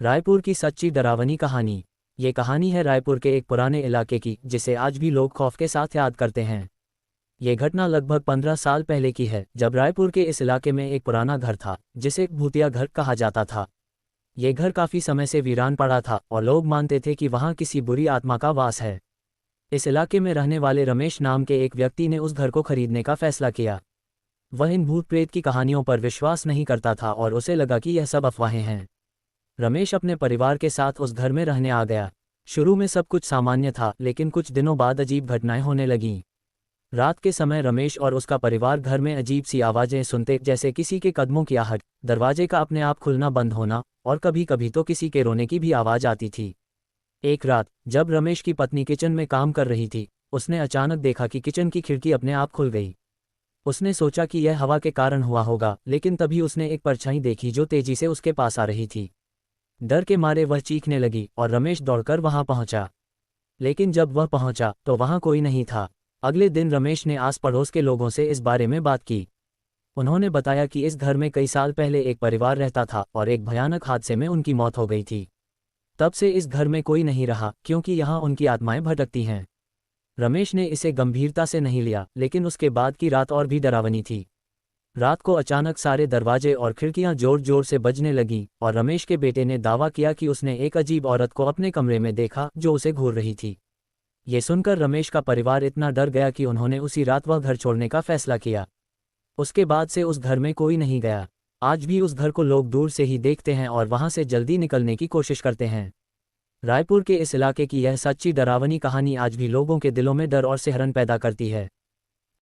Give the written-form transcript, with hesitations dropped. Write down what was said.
रायपुर की सच्ची डरावनी कहानी। ये कहानी है रायपुर के एक पुराने इलाके की, जिसे आज भी लोग खौफ के साथ याद करते हैं। ये घटना लगभग 15 साल पहले की है, जब रायपुर के इस इलाके में एक पुराना घर था, जिसे भूतिया घर कहा जाता था। ये घर काफी समय से वीरान पड़ा था और लोग मानते थे कि वहाँ किसी बुरी आत्मा का वास है। इस इलाके में रहने वाले रमेश नाम के एक व्यक्ति ने उस घर को खरीदने का फैसला किया। वह इन भूत प्रेत की कहानियों पर विश्वास नहीं करता था और उसे लगा कि यह सब अफवाहें हैं। रमेश अपने परिवार के साथ उस घर में रहने आ गया। शुरू में सब कुछ सामान्य था, लेकिन कुछ दिनों बाद अजीब घटनाएं होने लगीं। रात के समय रमेश और उसका परिवार घर में अजीब सी आवाजें सुनते, जैसे किसी के कदमों की आहट, दरवाजे का अपने आप खुलना बंद होना, और कभी कभी तो किसी के रोने की भी आवाज आती थी। एक रात जब रमेश की पत्नी किचन में काम कर रही थी, उसने अचानक देखा कि किचन की खिड़की अपने आप खुल गई। उसने सोचा कि यह हवा के कारण हुआ होगा, लेकिन तभी उसने एक परछाई देखी जो तेजी से उसके पास आ रही थी। डर के मारे वह चीखने लगी और रमेश दौड़कर वहां पहुंचा। लेकिन जब वह पहुंचा तो वहां कोई नहीं था। अगले दिन रमेश ने आस पड़ोस के लोगों से इस बारे में बात की। उन्होंने बताया कि इस घर में कई साल पहले एक परिवार रहता था और एक भयानक हादसे में उनकी मौत हो गई थी। तब से इस घर में कोई नहीं रहा, क्योंकि यहाँ उनकी आत्माएं भटकती हैं। रमेश ने इसे गंभीरता से नहीं लिया, लेकिन उसके बाद की रात और भी डरावनी थी। रात को अचानक सारे दरवाजे और खिड़कियां जोर जोर से बजने लगीं और रमेश के बेटे ने दावा किया कि उसने एक अजीब औरत को अपने कमरे में देखा जो उसे घूर रही थी। ये सुनकर रमेश का परिवार इतना डर गया कि उन्होंने उसी रात वह घर छोड़ने का फैसला किया। उसके बाद से उस घर में कोई नहीं गया। आज भी उस घर को लोग दूर से ही देखते हैं और वहां से जल्दी निकलने की कोशिश करते हैं। रायपुर के इस इलाके की यह सच्ची डरावनी कहानी आज भी लोगों के दिलों में डर और सिहरन पैदा करती है।